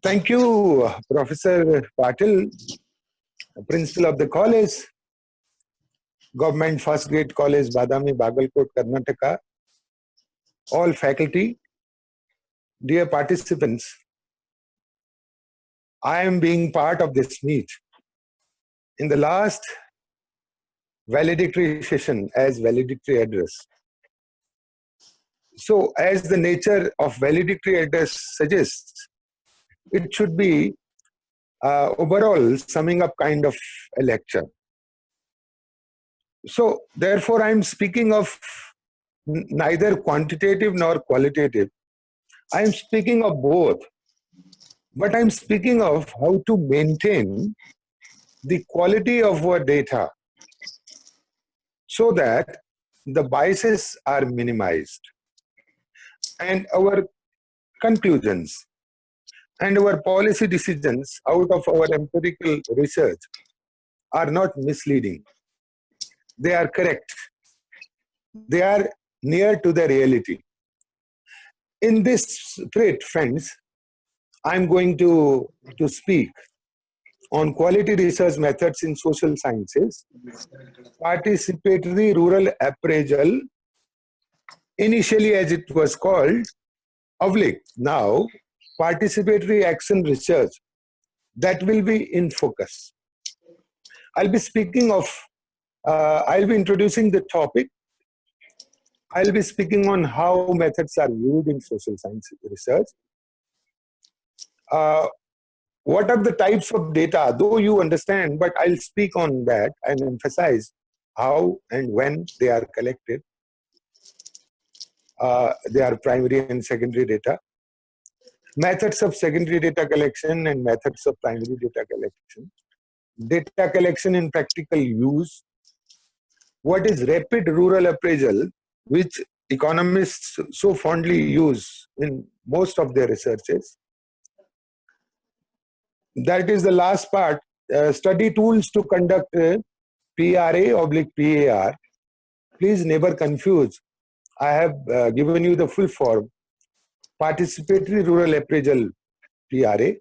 Thank you, Professor Patil, Principal of the college, Government First Grade College, Badami, Bagalkot, Karnataka, all faculty, dear participants. I am being part of this meet. In the last valedictory session as valedictory address. So, as the nature of valedictory address suggests, it should be overall summing up kind of a lecture. So, therefore, I am speaking of neither quantitative nor qualitative. I am speaking of both. But I am speaking of how to maintain the quality of our data so that the biases are minimized and our conclusions and our policy decisions out of our empirical research are not misleading. They are correct. They are near to the reality. In this spirit, friends, I'm going to speak on quality research methods in social sciences, participatory rural appraisal, initially as it was called, AVLIC, now participatory action research, that will be in focus. I'll be speaking of, I'll be introducing the topic. I'll be speaking on how methods are used in social science research. What are the types of data, though you understand, but I'll speak on that and emphasize how and when they are collected. They are primary and secondary data. Methods of secondary data collection and methods of primary data collection. Data collection in practical use. What is rapid rural appraisal, which economists so fondly use in most of their researches. That is the last part. Study tools to conduct PRA/PAR. Please never confuse. I have given you the full form. Participatory Rural Appraisal, PRA.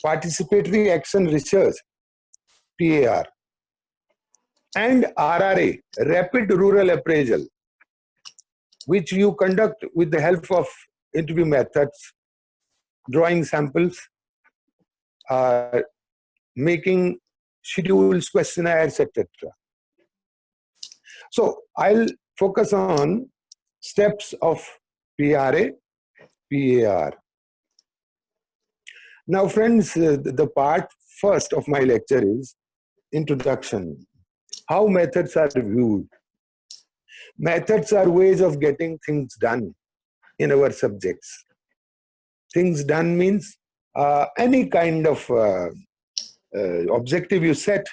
Participatory Action Research, PAR. And RRA, Rapid Rural Appraisal, which you conduct with the help of interview methods, drawing samples, making schedules, questionnaires, etc. So I'll focus on steps of PRA, PAR. Now, friends, the part first of my lecture is introduction. How methods are viewed. Methods are ways of getting things done in our subjects. Things done means any kind of objective you set,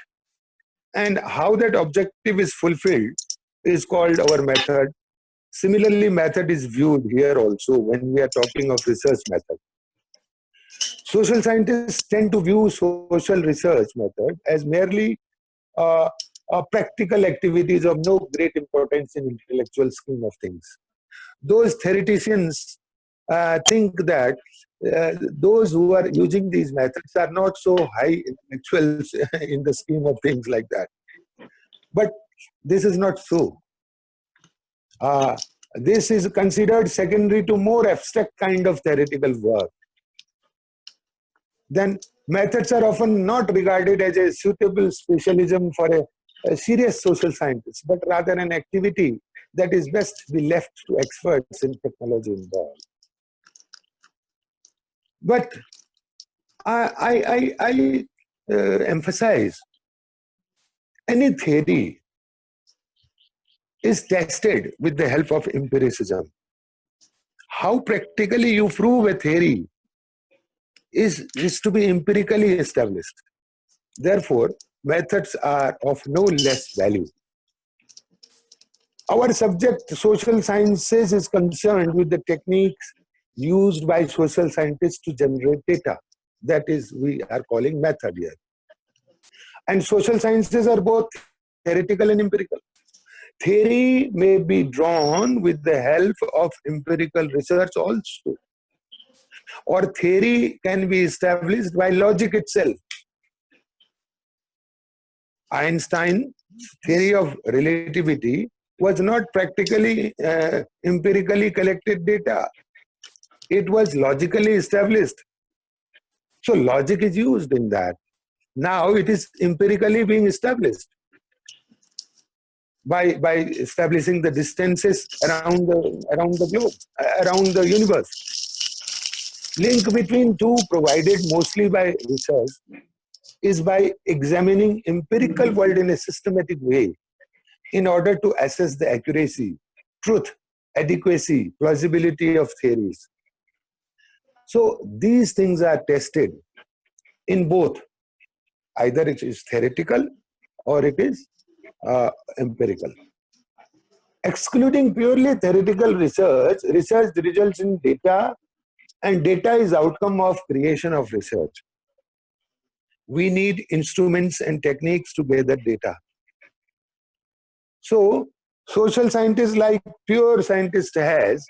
and how that objective is fulfilled is called our method. Similarly, method is viewed here also when we are talking of research method. Social scientists tend to view social research method as merely practical activities of no great importance in intellectual scheme of things. Those theoreticians think that those who are using these methods are not so high intellectuals in the scheme of things like that. But this is not so. This is considered secondary to more abstract kind of theoretical work. Then methods are often not regarded as a suitable specialism for a serious social scientist, but rather an activity that is best be left to experts in technology involved. But I emphasize, any theory is tested with the help of empiricism. How practically you prove a theory is to be empirically established. Therefore, methods are of no less value. Our subject, social sciences, is concerned with the techniques used by social scientists to generate data. That is, we are calling method here. And social sciences are both theoretical and empirical. Theory may be drawn with the help of empirical research also. or theory can be established by logic itself. Einstein's theory of relativity was not practically empirically collected data. It was logically established. So logic is used in that. Now it is empirically being established by establishing the distances around the globe, around the universe. Link between two provided mostly by research is by examining empirical world in a systematic way in order to assess the accuracy, truth, adequacy, plausibility of theories. So these things are tested in both. Either it is theoretical or it is empirical. Excluding purely theoretical research, research results in data, and data is outcome of creation of research. We need instruments and techniques to gather data. So, social scientists, like pure scientist, has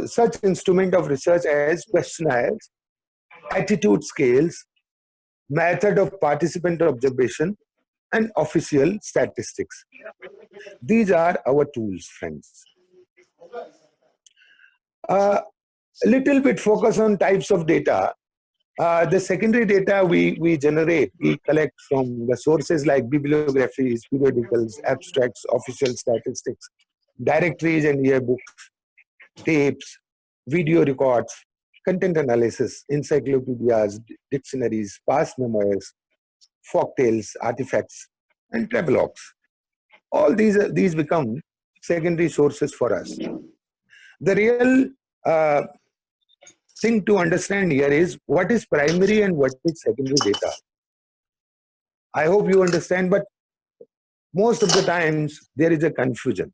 such instrument of research as questionnaires, attitude scales, method of participant observation, and official statistics. These are our tools, friends. A little bit focus on types of data. The secondary data we generate, we collect from the sources like bibliographies, periodicals, abstracts, official statistics, directories and yearbooks, tapes, video records, content analysis, encyclopedias, dictionaries, past memoirs, folktales, artifacts, and travelogues. All these become secondary sources for us. The real thing to understand here is what is primary and what is secondary data. I hope you understand, but most of the times there is a confusion.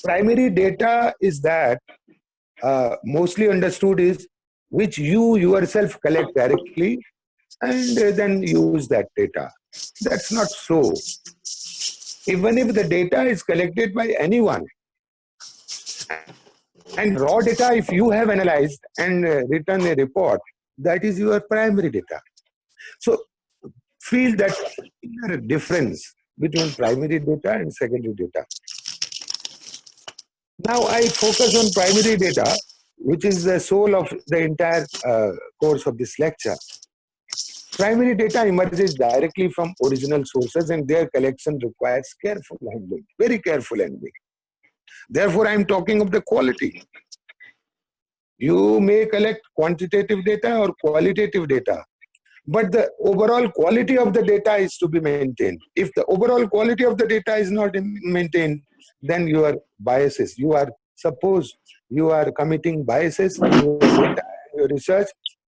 Primary data is that mostly understood is which you yourself collect directly and then use that data. That's not so. Even if the data is collected by anyone, and raw data, if you have analyzed and written a report, that is your primary data. So feel that difference between primary data and secondary data. Now I focus on primary data, which is the soul of the entire course of this lecture. Primary data emerges directly from original sources, and their collection requires careful handling, very careful handling. Therefore, I am talking of the quality. You may collect quantitative data or qualitative data, but the overall quality of the data is to be maintained. If the overall quality of the data is not maintained, then your biases, suppose you are committing biases in your data, your research,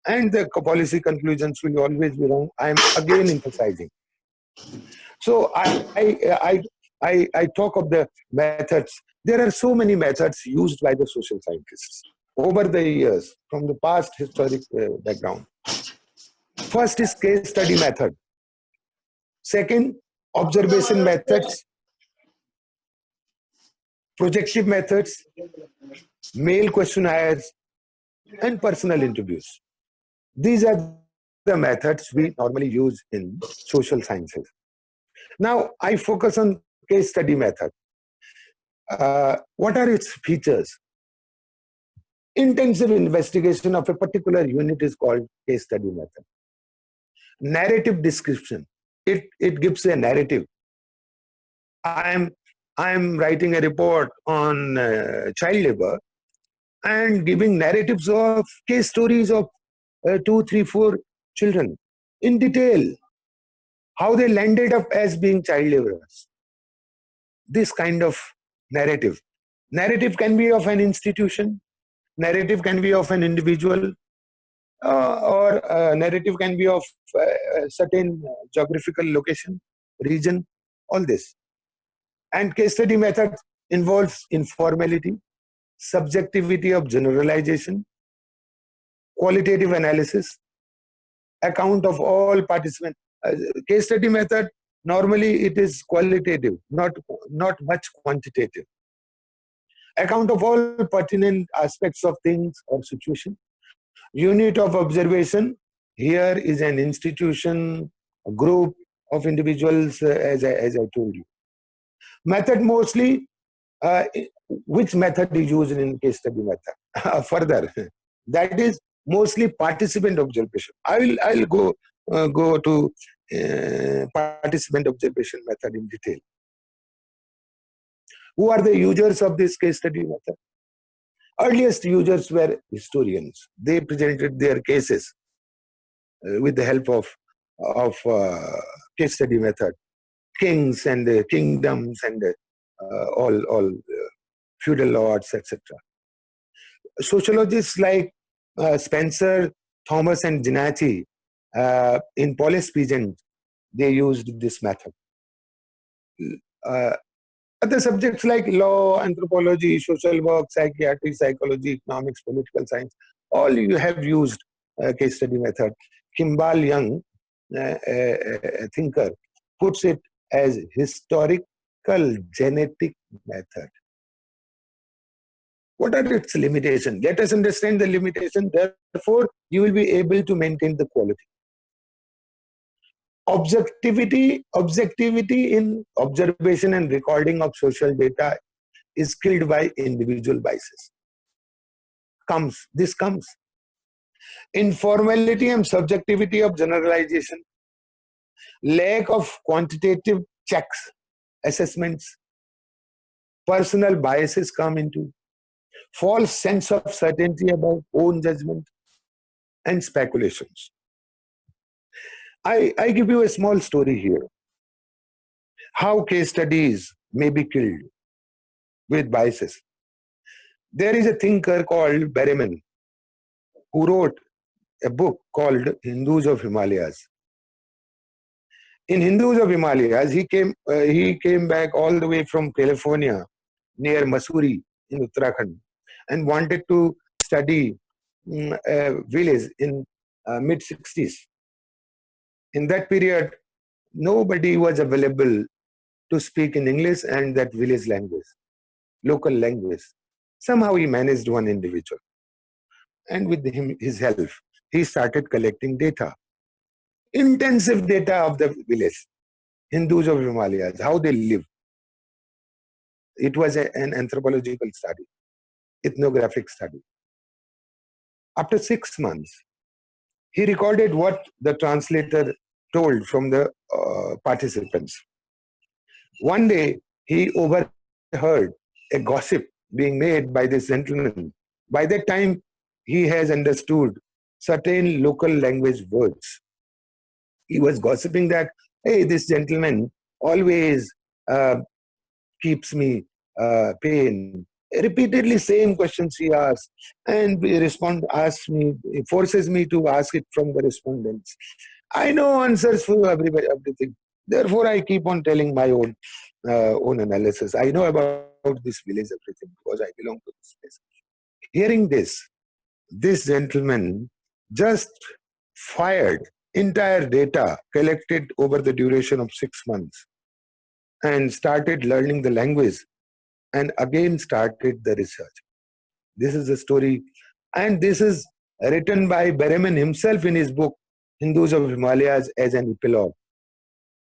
and the policy conclusions will always be wrong. I am again emphasizing. So I talk of the methods. There are so many methods used by the social scientists over the years from the past historic background. First is case study method. Second, observation methods, projective methods, mail questionnaires, and personal interviews. These are the methods we normally use in social sciences. Now, I focus on case study method. What are its features? Intensive investigation of a particular unit is called case study method. Narrative description. It gives a narrative. I'm writing a report on child labor and giving narratives of case stories of 2, 3, 4 children in detail, how they landed up as being child laborers. This kind of narrative. Narrative can be of an institution, narrative can be of an individual, or narrative can be of a certain geographical location, region, all this. And case study method involves informality, subjectivity of generalization, qualitative analysis, account of all participants. Case study method, normally it is qualitative, not much quantitative. Account of all pertinent aspects of things or situation. Unit of observation. Here is an institution, a group of individuals, as I told you. Method mostly, uh, which method is used in case study method? Further, that is mostly participant observation. I'll go to participant observation method in detail. Who are the users of this case study method? Earliest users were historians. They presented their cases with the help of case study method. Kings and kingdoms and all feudal lords, etc. Sociologists like Spencer, Thomas, and Gennady in Polis Peasant, they used this method. Uh, Other subjects like law, anthropology, social work, psychiatry, psychology, economics, political science, all you have used case study method. Kimball Young, a thinker, puts it as historical genetic method. What are its limitations? Let us understand the limitation. Therefore, you will be able to maintain the quality. Objectivity in observation and recording of social data is killed by individual biases. This comes. Informality and subjectivity of generalization, lack of quantitative checks, assessments, personal biases come into, false sense of certainty about own judgment, and speculations. I give you a small story here. How case studies may be killed with biases. There is a thinker called Berryman who wrote a book called Hindus of Himalayas. In Hindus of Himalayas, he came back all the way from California near Mussoorie in Uttarakhand and wanted to study a village in mid 60s. In that period, nobody was available to speak in English and that village language, local language. Somehow he managed one individual. And with his help, he started collecting data, intensive data of the village, Hindus of Himalayas, how they live. It was an anthropological study, ethnographic study. After 6 months, he recorded what the translator told from the participants. One day, he overheard a gossip being made by this gentleman. By that time, he has understood certain local language words. He was gossiping that, hey, this gentleman always keeps me pain. Repeatedly same questions he asks, and forces me to ask it from the respondents. I know answers for everything. Therefore, I keep on telling my own analysis. I know about this village, everything, because I belong to this place. Hearing this gentleman just fired entire data collected over the duration of 6 months and started learning the language and again started the research. This is the story, and this is written by Berryman himself in his book, Hindus of Himalayas, as an epilogue.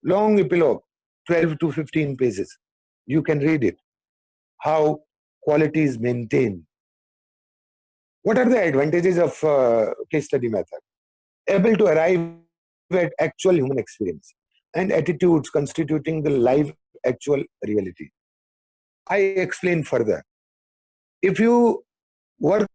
Long epilogue, 12 to 15 pages. You can read it. How quality is maintained. What are the advantages of case study method? Able to arrive at actual human experience and attitudes constituting the live actual reality. I explain further. If you work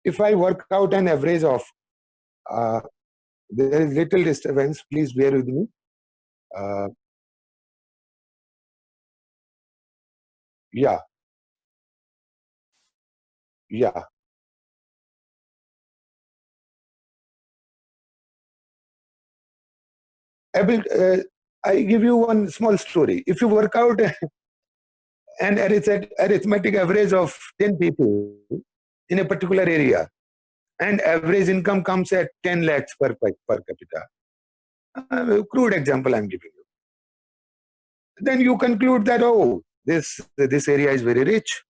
if I work out an average of, there is little disturbance, please bear with me. Uh, yeah, yeah. I give you one small story. If you work out an arithmetic average of 10 people in a particular area, and average income comes at 10 lakhs per capita. Crude example I'm giving you. Then you conclude that, oh, this area is very rich.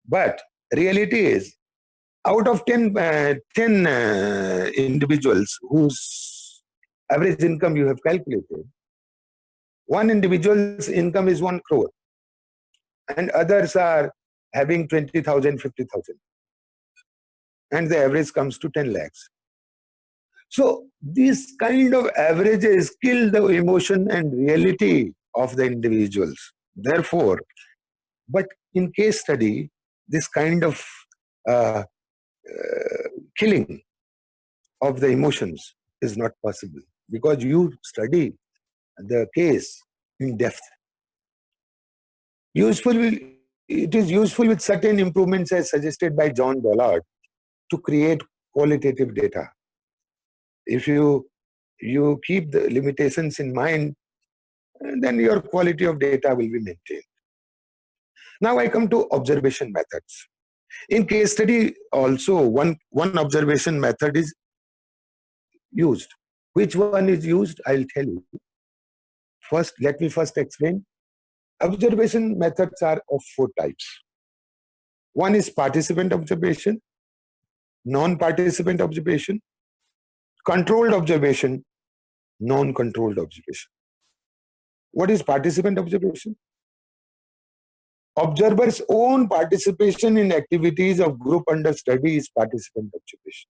But reality is, out of 10 individuals whose average income you have calculated, one individual's income is 1 crore and others are having 20,000, 50,000. And the average comes to 10 lakhs. So these kind of averages kill the emotion and reality of the individuals. Therefore, but in case study, this kind of killing of the emotions is not possible because you study the case in depth. It is useful with certain improvements as suggested by John Dollard to create qualitative data. If you keep the limitations in mind, then your quality of data will be maintained. Now I come to observation methods. In case study also, one observation method is used. Which one is used? I'll tell you. First, let me first explain. Observation methods are of 4 types. One is participant observation, non-participant observation, controlled observation, non-controlled observation. What is participant observation? Observer's own participation in activities of group under study is participant observation.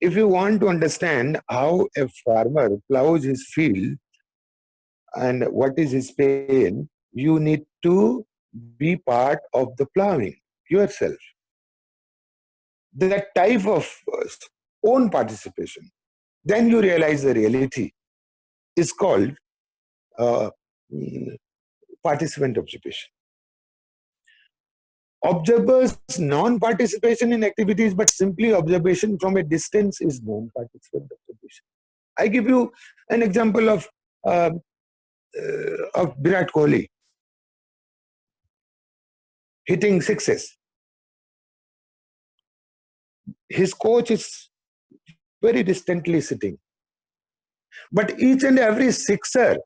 If you want to understand how a farmer plows his field and what is his pain, you need to be part of the plowing yourself. That type of own participation, then you realize the reality, is called participant observation. Observers' non-participation in activities but simply observation from a distance is non-participant observation. I give you an example of Virat Kohli hitting sixes. His coach is very distantly sitting, but each and every sixer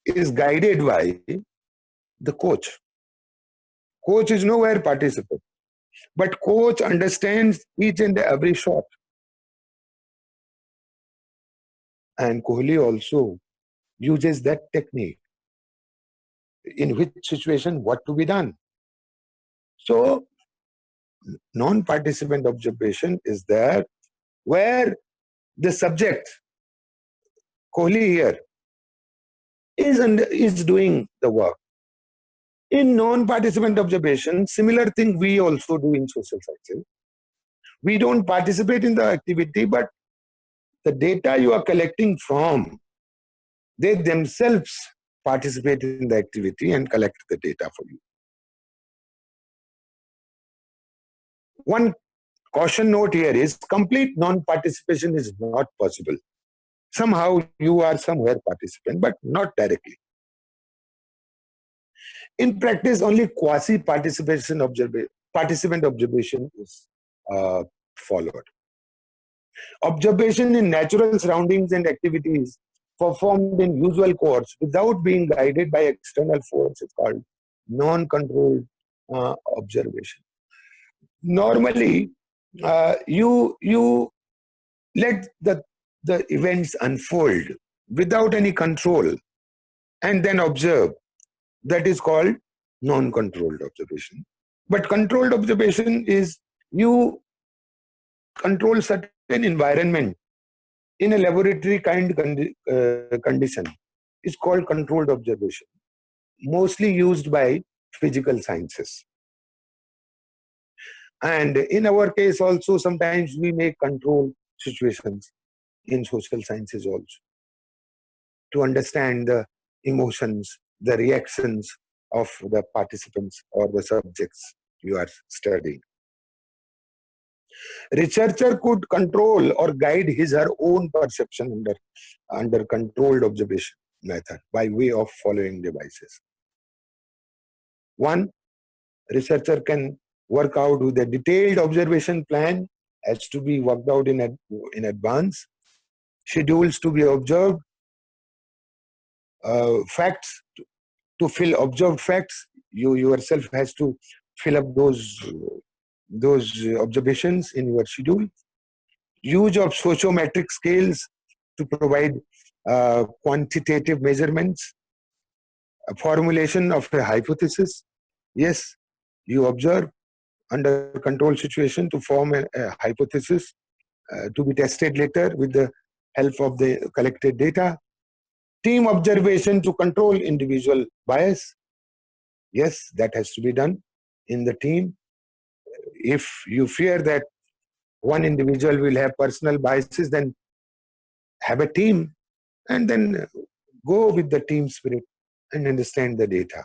is guided by the coach. Coach is nowhere participant, but coach understands each and every shot. And Kohli also uses that technique. In which situation, what to be done. So, non-participant observation is there where the subject, Kohli here, is doing the work. In non-participant observation, similar thing we also do in social sciences. We don't participate in the activity, but the data you are collecting from, they themselves participate in the activity and collect the data for you. One caution note here is complete non-participation is not possible. Somehow you are somewhere participant, but not directly. In practice, only quasi-participant observation is followed. Observation in natural surroundings and activities performed in usual course without being guided by external force is called non-controlled observation. Normally, you let the events unfold without any control and then observe. That is called non-controlled observation. But controlled observation is you control certain environment in a laboratory kind condition. It's called controlled observation, mostly used by physical sciences. And in our case also, sometimes we may control situations in social sciences also to understand the emotions, the reactions of the participants or the subjects you are studying. Researcher could control or guide his or her own perception under controlled observation. method by way of following devices. One, researcher can work out with a detailed observation plan has to be worked out in advance, schedules to be observed, facts to fill observed facts. You yourself has to fill up those observations in your schedule. Use of sociometric scales to provide quantitative measurements, a formulation of a hypothesis. Yes, you observe under control situation to form a hypothesis to be tested later with the help of the collected data. Team observation to control individual bias. Yes, that has to be done in the team. If you fear that one individual will have personal biases, then have a team and then go with the team spirit and understand the data.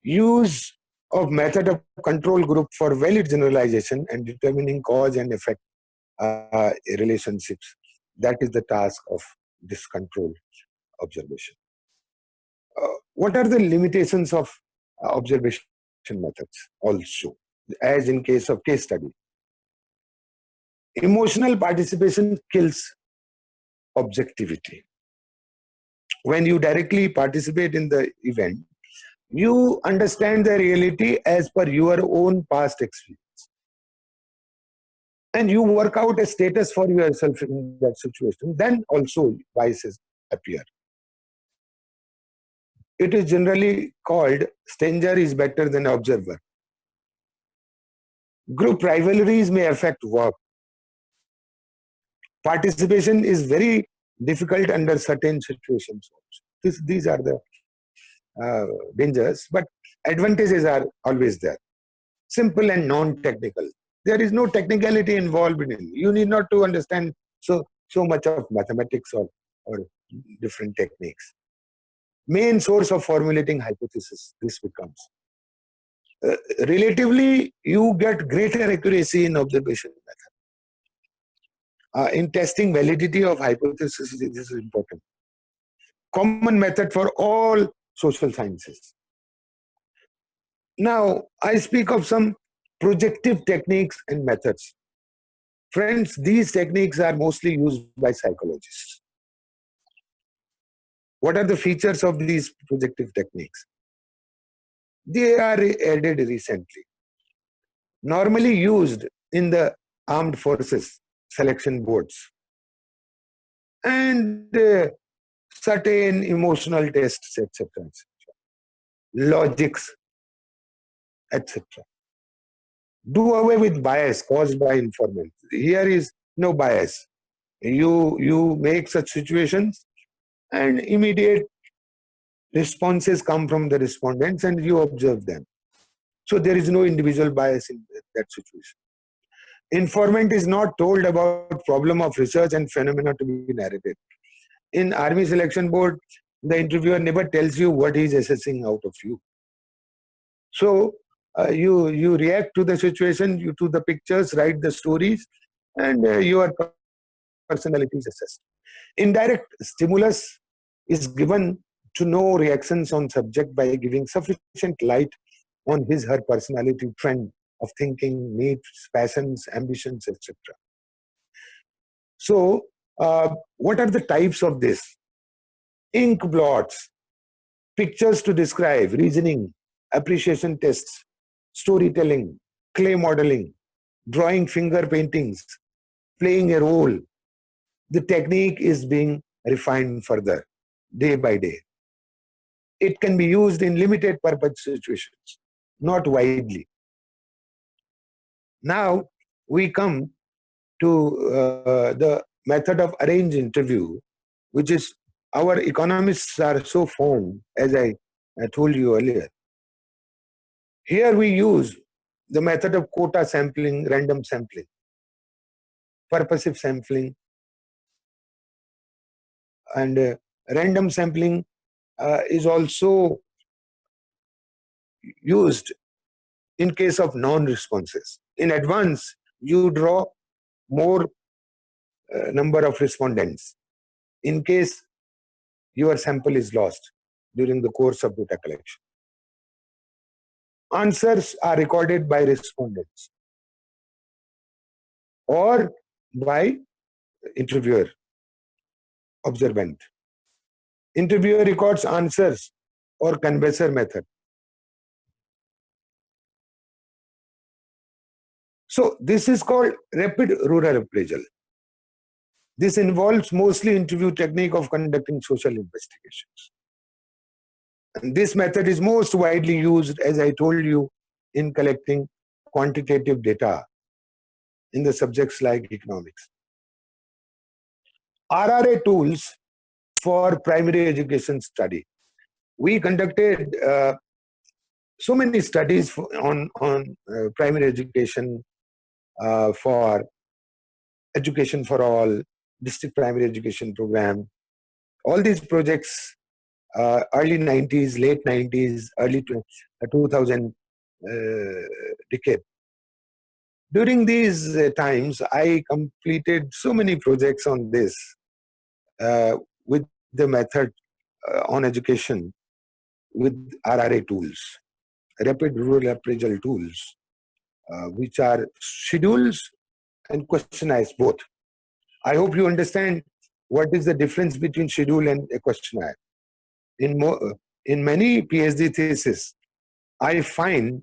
Use of method of control group for valid generalization and determining cause and effect relationships. That is the task of this control observation. What are the limitations of observation methods also, as in case of case study? Emotional participation kills objectivity. When you directly participate in the event, you understand the reality as per your own past experience. And you work out a status for yourself in that situation. Then also biases appear. It is generally called stranger is better than observer. Group rivalries may affect work. Participation is very difficult under certain situations. These are the dangers, but advantages are always there. Simple and non-technical. There is no technicality involved in it. You need not to understand so much of mathematics or different techniques. Main source of formulating hypothesis, this becomes. Relatively, you get greater accuracy in observation method. In testing validity of hypothesis, this is important. Common method for all social sciences. Now, I speak of some projective techniques and methods. Friends, these techniques are mostly used by psychologists. What are the features of these projective techniques? They are added recently. Normally used in the armed forces selection boards and certain emotional tests, etc., logics, etc. Do away with bias caused by informant. Here is no bias. You make such situations and immediate responses come from the respondents and you observe them. So there is no individual bias in that situation. Informant is not told about problem of research and phenomena to be narrated. In Army Selection Board, the interviewer never tells you what he is assessing out of you. So you react to the situation, you to the pictures, write the stories, and your personality is assessed. Indirect stimulus is given to know reactions on subject by giving sufficient light on his/her personality trend of thinking, needs, passions, ambitions, etc. So, what are the types of this? Ink blots, pictures to describe, reasoning, appreciation tests, storytelling, clay modeling, drawing finger paintings, playing a role. The technique is being refined further, day by day. It can be used in limited purpose situations, not widely. Now, we come to the method of arranged interview, which is our economists are so fond, as I told you earlier. Here we use the method of quota sampling, random sampling, purposive sampling, and random sampling is also used in case of non-responses. In advance, you draw more number of respondents. In case your sample is lost during the course of data collection. Answers are recorded by respondents or by interviewer, observant. Interviewer records answers or canvasser method. So this is called rapid rural appraisal. This involves mostly interview technique of conducting social investigations. And this method is most widely used, as I told you, in collecting quantitative data in the subjects like economics. RRA tools for primary education study. We conducted so many studies on primary education for Education for All, District Primary Education Program. All these projects, early 90s, late 90s, early 2000 decade. During these times, I completed so many projects on this with the method on education with RRA tools, rapid rural appraisal tools, which are schedules and questionnaires both. I hope you understand what is the difference between schedule and a questionnaire. In many PhD theses, I find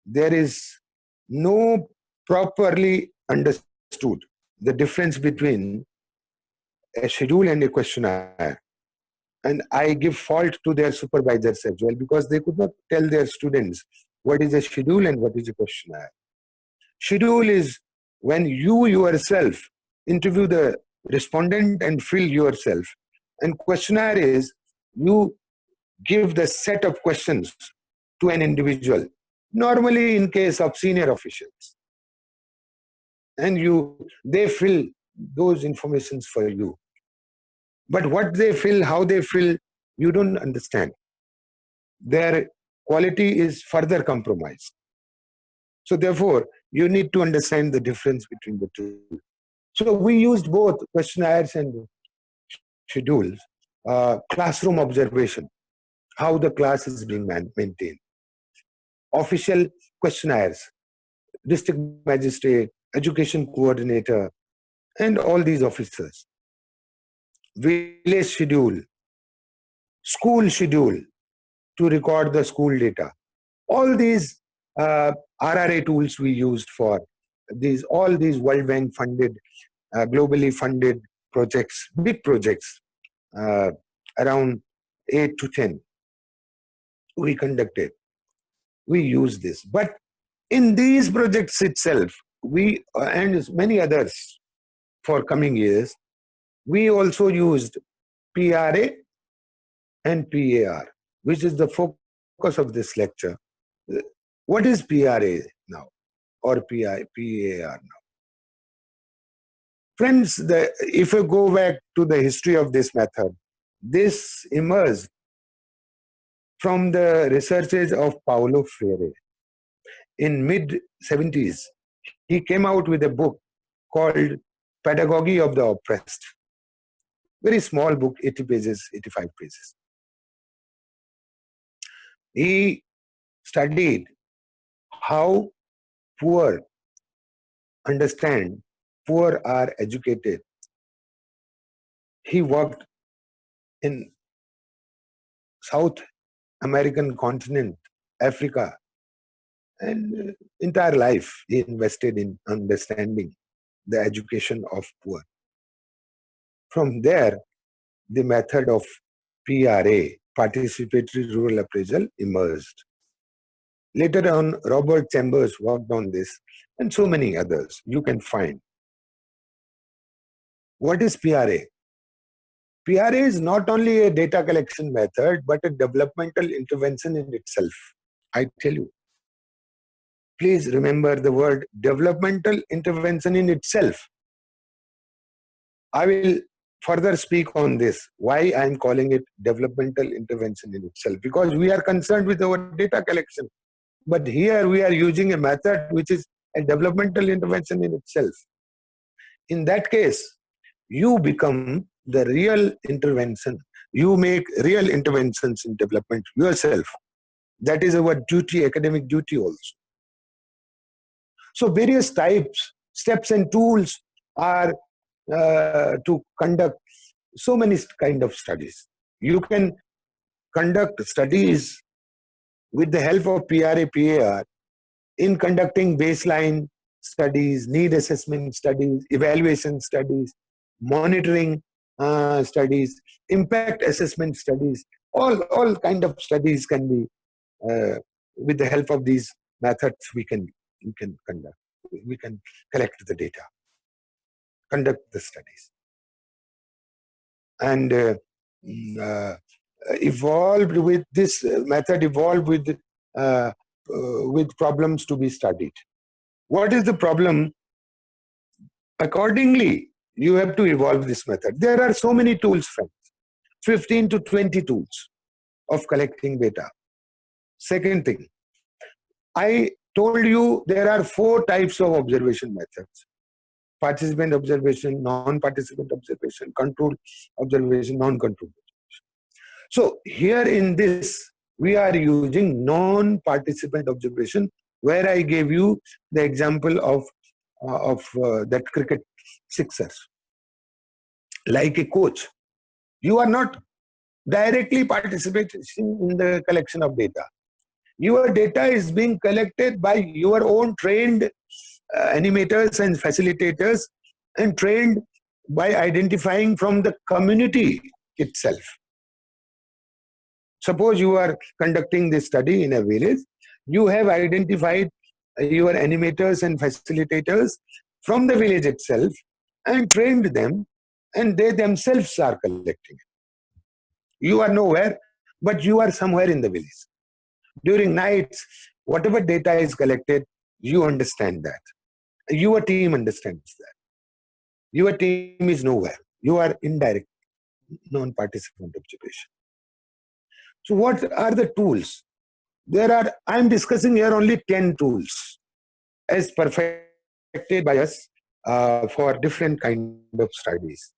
there is no properly understood the difference between a schedule and a questionnaire. And I give fault to their supervisors as well, because they could not tell their students what is a schedule and what is a questionnaire. Schedule is when you yourself interview the respondent and fill yourself. And questionnaire is you give the set of questions to an individual, normally in case of senior officials. And they fill those informations for you. But what they fill, how they fill, you don't understand. Their quality is further compromised. So therefore, you need to understand the difference between the two. So we used both questionnaires and schedules. Classroom observation, how the class is being maintained. Official questionnaires, district magistrate, education coordinator, and all these officers. Village schedule, school schedule to record the school data. All these RRA tools we used for all these World Bank funded, globally funded projects, big projects, around 8 to 10 we conducted. We use this. But in these projects itself, we and many others for coming years, we also used PRA and PAR, which is the focus of this lecture. What is PRA now or PAR now? Friends, if you go back to the history of this method, this emerged from the researches of Paulo Freire. In mid-70s, he came out with a book called Pedagogy of the Oppressed. Very small book, 80 pages, 85 pages. He studied how poor are educated. He worked in South American continent, Africa, and entire life he invested in understanding the education of poor. From there, the method of PRA, participatory rural appraisal, emerged. Later on, Robert Chambers worked on this, and so many others you can find. What is PRA? PRA is not only a data collection method, but a developmental intervention in itself. I tell you. Please remember the word developmental intervention in itself. I will further speak on this, why I am calling it developmental intervention in itself, because we are concerned with our data collection. But here we are using a method which is a developmental intervention in itself. In that case, you become the real intervention, You make real interventions in development yourself. That is our duty, academic duty also. So various types, steps and tools are to conduct so many kind of studies. You can conduct studies with the help of PRA, PAR in conducting baseline studies, need assessment studies, evaluation studies, monitoring studies, impact assessment studies. All kind of studies can be, with the help of these methods, we can conduct. We can collect the data, conduct the studies, and evolved with this method. Evolved with problems to be studied. What is the problem? Accordingly, you have to evolve this method. There are so many tools, friends. 15 to 20 tools of collecting data. Second thing, I told you there are 4 types of observation methods: participant observation, non-participant observation, controlled observation, non-controlled observation. So here in this, we are using non-participant observation, where I gave you the example of that cricket sixers. Like a coach, you are not directly participating in the collection of data. Your data is being collected by your own trained animators and facilitators, and trained by identifying from the community itself. Suppose you are conducting this study in a village, you have identified your animators and facilitators from the village itself and trained them, and they themselves are collecting it. You are nowhere, but you are somewhere in the village. During nights, whatever data is collected, you understand that. Your team understands that. Your team is nowhere. You are indirect, non-participant observation. So what are the tools? I am discussing here only 10 tools as perfected by us for different kind of studies.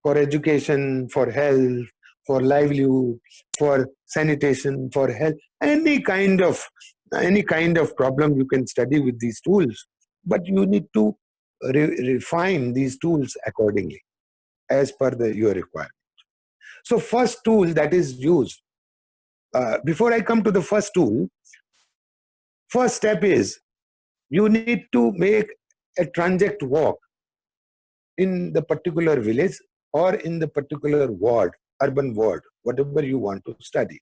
For education, for health, for livelihood, for sanitation, for health, any kind of problem you can study with these tools, but you need to refine these tools accordingly as per your requirement. So first tool that is used, before I come to the first tool, first step is you need to make a transit walk in the particular village or in the particular ward, urban ward, whatever you want to study.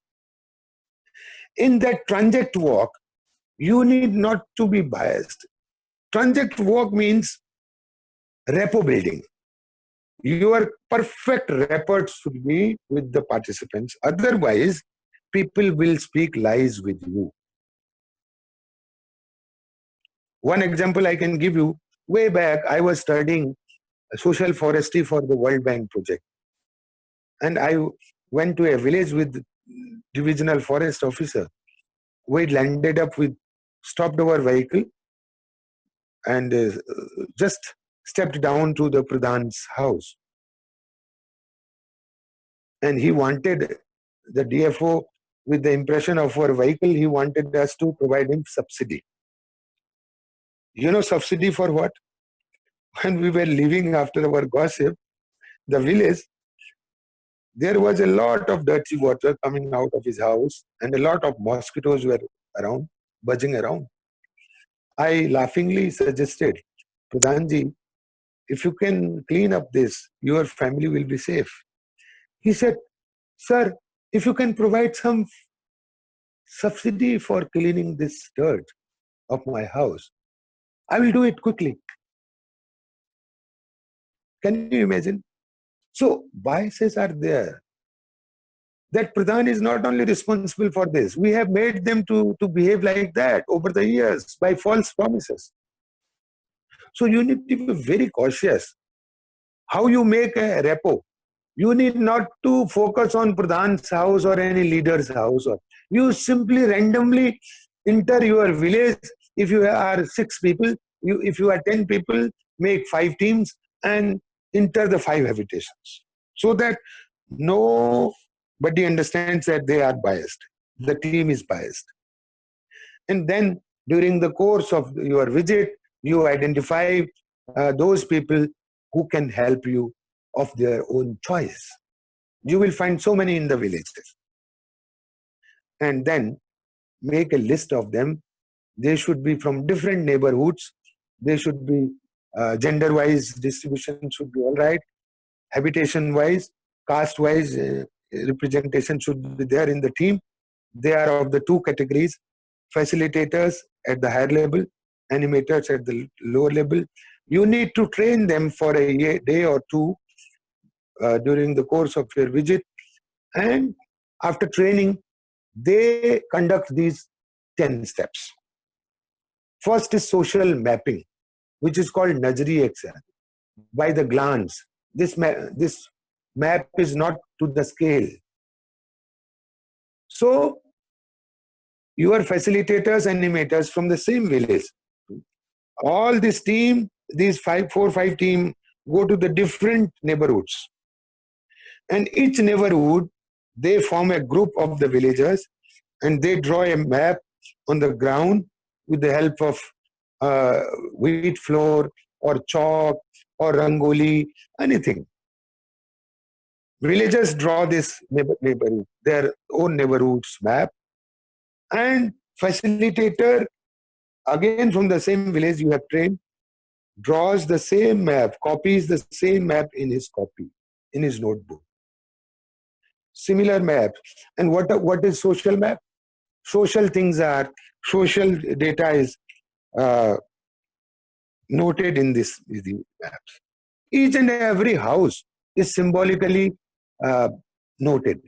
In that transit walk, you need not to be biased. Transit walk means rapport building. Your perfect rapport should be with the participants. Otherwise, people will speak lies with you. One example I can give you, way back, I was studying social forestry for the World Bank project. And I went to a village with divisional forest officer. We landed up with, stopped our vehicle and just stepped down to the Pradhan's house. And he wanted, the DFO, with the impression of our vehicle, he wanted us to provide him subsidy. You know subsidy for what? When we were leaving after our gossip, the village, there was a lot of dirty water coming out of his house and a lot of mosquitoes were around, buzzing around. I laughingly suggested, Pradhanji, if you can clean up this, your family will be safe. He said, sir, if you can provide some subsidy for cleaning this dirt of my house, I will do it quickly. Can you imagine? So biases are there. That Pradhan is not only responsible for this, we have made them to behave like that over the years by false promises. So you need to be very cautious. How you make a rapport? You need not to focus on Pradhan's house or any leader's house. Or you simply randomly enter your village. If you are 6 people, if you are 10 people, make 5 teams and enter the 5 habitations. So that Nobody understands that they are biased. The team is biased. And then during the course of your visit, you identify those people who can help you of their own choice. You will find so many in the villages. And then make a list of them. They should be from different neighborhoods. They should be gender-wise distribution should be all right. Habitation-wise, caste-wise representation should be there in the team. They are of the two categories: facilitators at the higher level, animators at the lower level. You need to train them for a day or two during the course of your visit, and after training, they conduct these 10 steps. First is social mapping, which is called Nazari exam, by the glance. This map is not to the scale. So, your facilitators, animators from the same village, all this team, these 4 or 5 team go to the different neighborhoods. And each neighborhood, they form a group of the villagers and they draw a map on the ground with the help of wheat flour or chalk or rangoli, anything. Villagers draw this neighborhood, their own neighborhood's map, and facilitator, again from the same village you have trained, draws the same map, copies the same map in his copy, in his notebook. Similar maps. And what is social map? Social things are, social data is noted in these maps. Each and every house is symbolically noted.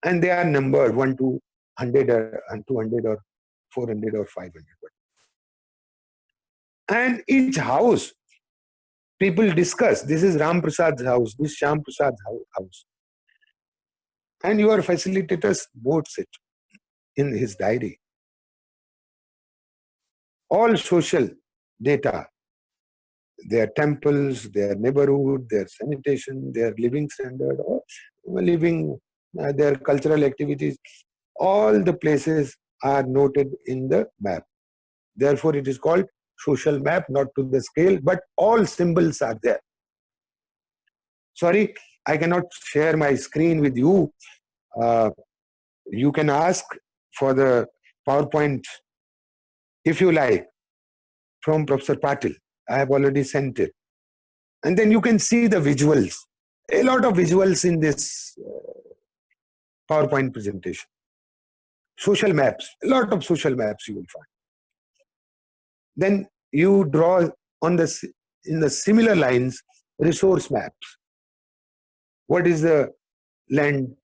And they are numbered 1 to 100 or 200 or 400 or 500. And each house, people discuss, this is Ram Prasad's house, this is Shyam Prasad's house. And your facilitators notes it in his diary. All social data, their temples, their neighborhood, their sanitation, their living standard, or their cultural activities, all the places are noted in the map. Therefore, it is called social map, not to the scale, but all symbols are there. Sorry, I cannot share my screen with you. You can ask for the PowerPoint if you like from Professor Patil. I have already sent it. And then you can see the visuals. A lot of visuals in this PowerPoint presentation. Social maps, a lot of social maps you will find. Then you draw in the similar lines resource maps. What is the land?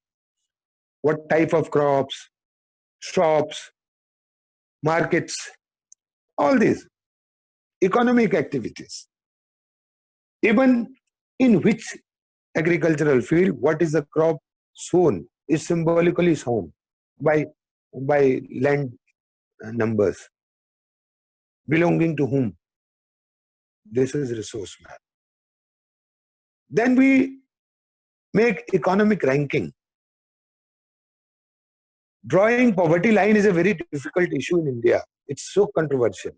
What type of crops, shops, markets, all these economic activities. Even in which agricultural field, what is the crop sown is symbolically sown by land numbers. Belonging to whom? This is resource map. Then we make economic ranking. Drawing poverty line is a very difficult issue in India. It's so controversial.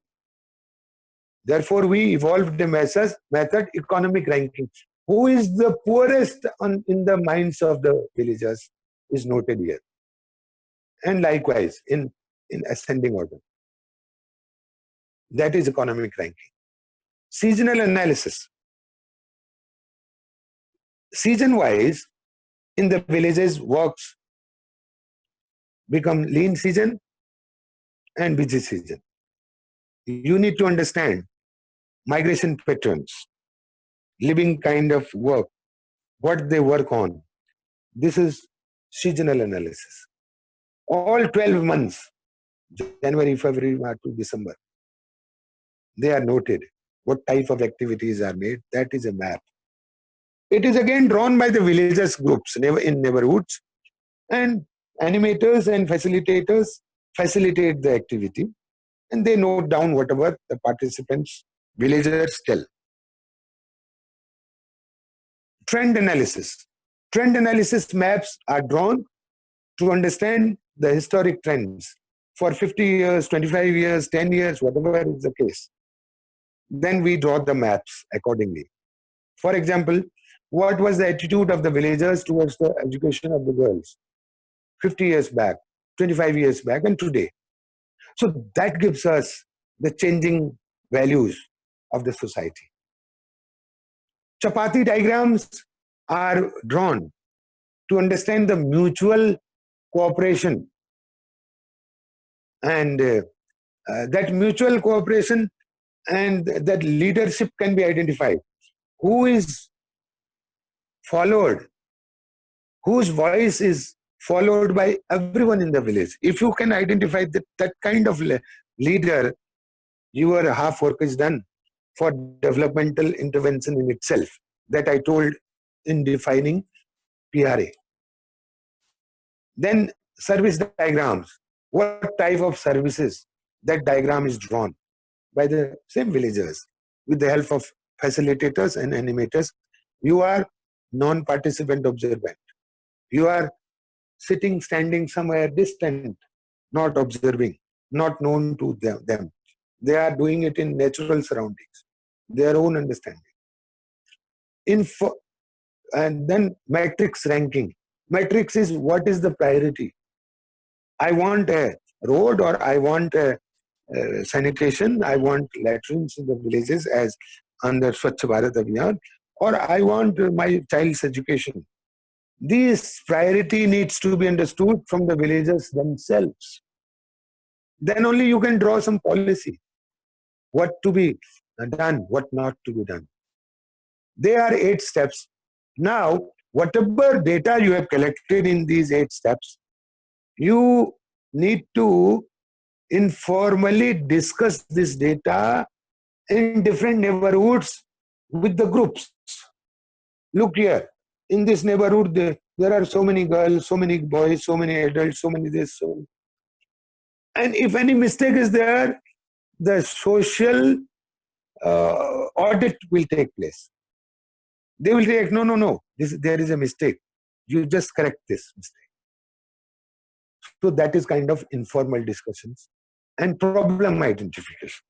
Therefore, we evolved a method, economic ranking. Who is the poorest in the minds of the villagers is noted here. And likewise, in ascending order. That is economic ranking. Seasonal analysis. Season-wise, in the villages, works become lean season and busy season. You need to understand migration patterns, living kind of work, what they work on. This is seasonal analysis. All 12 months, January, February, March to December, they are noted. What type of activities are made, that is a map. It is again drawn by the villagers groups in neighborhoods, and animators and facilitators facilitate the activity, and they note down whatever the participants, villagers tell. Trend analysis. Trend analysis maps are drawn to understand the historic trends for 50 years, 25 years, 10 years, whatever is the case. Then we draw the maps accordingly. For example, what was the attitude of the villagers towards the education of the girls 50 years back, 25 years back, and today? So that gives us the changing values of the society. Chapati diagrams are drawn to understand the mutual cooperation, and that mutual cooperation and that leadership can be identified. Who is followed, whose voice is followed by everyone in the village. If you can identify that kind of leader, your half work is done for developmental intervention in itself, that I told in defining PRA. Then service diagrams. What type of services? That diagram is drawn by the same villagers with the help of facilitators and animators. You are non-participant observant. You are sitting, standing somewhere distant, not observing, not known to them. They are doing it in natural surroundings, their own understanding. And then matrix ranking. Matrix is what is the priority. I want a road, or I want a sanitation, I want latrines in the villages as under Swachh Bharat Abhiyan, or I want my child's education. This priority needs to be understood from the villagers themselves. Then only you can draw some policy. What to be done, what not to be done. There are 8 steps. Now, whatever data you have collected in these 8 steps, you need to informally discuss this data in different neighborhoods with the groups. Look here, in this neighborhood, there are so many girls, so many boys, so many adults, so many this, so many. And if any mistake is there, the social audit will take place. They will say, no, there is a mistake. You just correct this mistake. So that is kind of informal discussions and problem identification.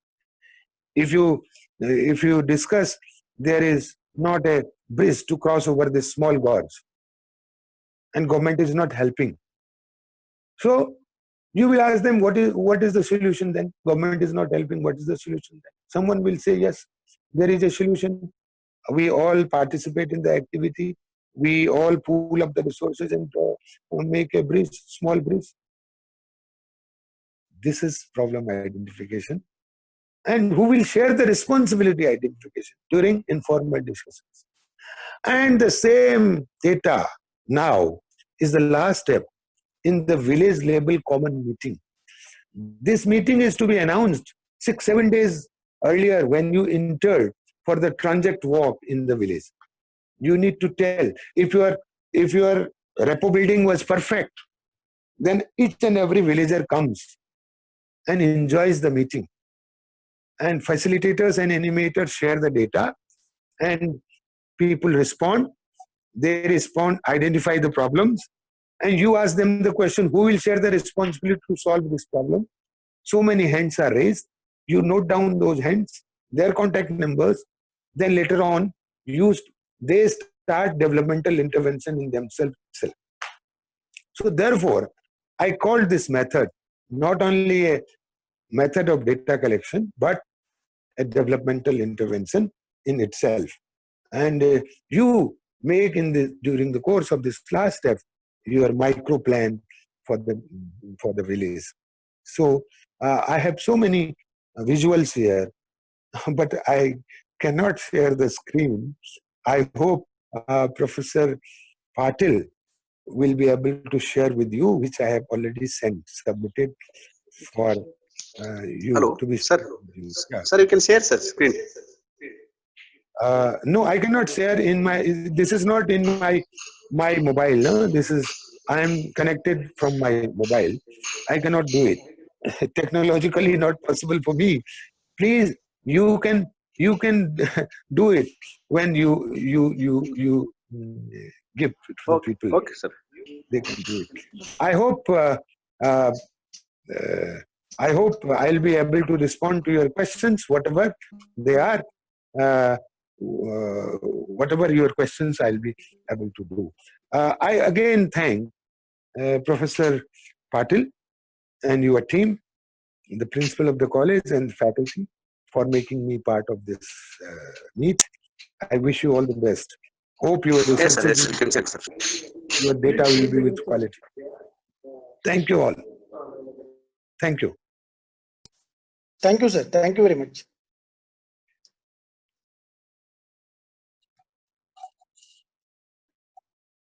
If you discuss, there is not a bridge to cross over this small gorge, and government is not helping. So you will ask them, what is the solution then? Government is not helping, what is the solution then? Someone will say, yes, there is a solution. We all participate in the activity. We all pool up the resources and make a bridge, small bridge. This is problem identification. And who will share the responsibility identification during informal discussions. And the same data now is the last step in the village level common meeting. This meeting is to be announced 6-7 days earlier when you enter for the transit walk in the village. You need to tell. If your repo building was perfect, then each and every villager comes and enjoys the meeting. And facilitators and animators share the data, and people respond. They respond, identify the problems, and you ask them the question, who will share the responsibility to solve this problem? So many hands are raised. You note down those hands, their contact numbers. Then later on, they start developmental intervention in themselves. So therefore, I called this method not only a method of data collection, but a developmental intervention in itself. And you make during the course of this last step your micro plan for the village. So I have so many visuals here, but I cannot share the screen. I hope Professor Patil will be able to share with you, which I have already submitted for you. Hello, to be sir. Yeah. Sir, you can share such screen. No, I cannot share in my. This is not in my mobile. No? I am connected from my mobile. I cannot do it. Technologically not possible for me. Please, you can do it when you give it for Okay, people. okay, sir. They can do it. I hope I'll be able to respond to your questions, whatever they are. Whatever your questions, I'll be able to do. I again thank Professor Patil and your team, the principal of the college and faculty, for making me part of this meet. I wish you all the best. Hope your Yes, sir. researches, Yes, you can check, sir. your data will be with quality. Thank you all. Thank you. Thank you, sir. Thank you very much.